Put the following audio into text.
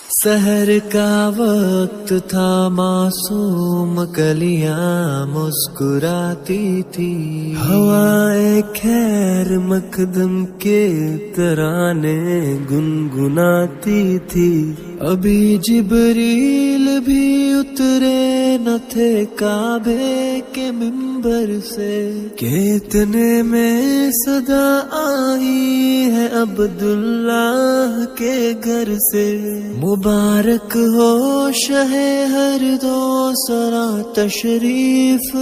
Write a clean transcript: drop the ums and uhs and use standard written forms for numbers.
सहर का वक्त था, मासूम कलियां मुस्कुराती थी। हवाए खैर मकदम के तराने गुनगुनाती थी। अभी जिबरील भी उतरे न थे काबे के मिंबर से, कि इतने में सदा आई है अब्दुल्लाह के घर से। मुबारक हो शहे हर दो सरा तशरीफ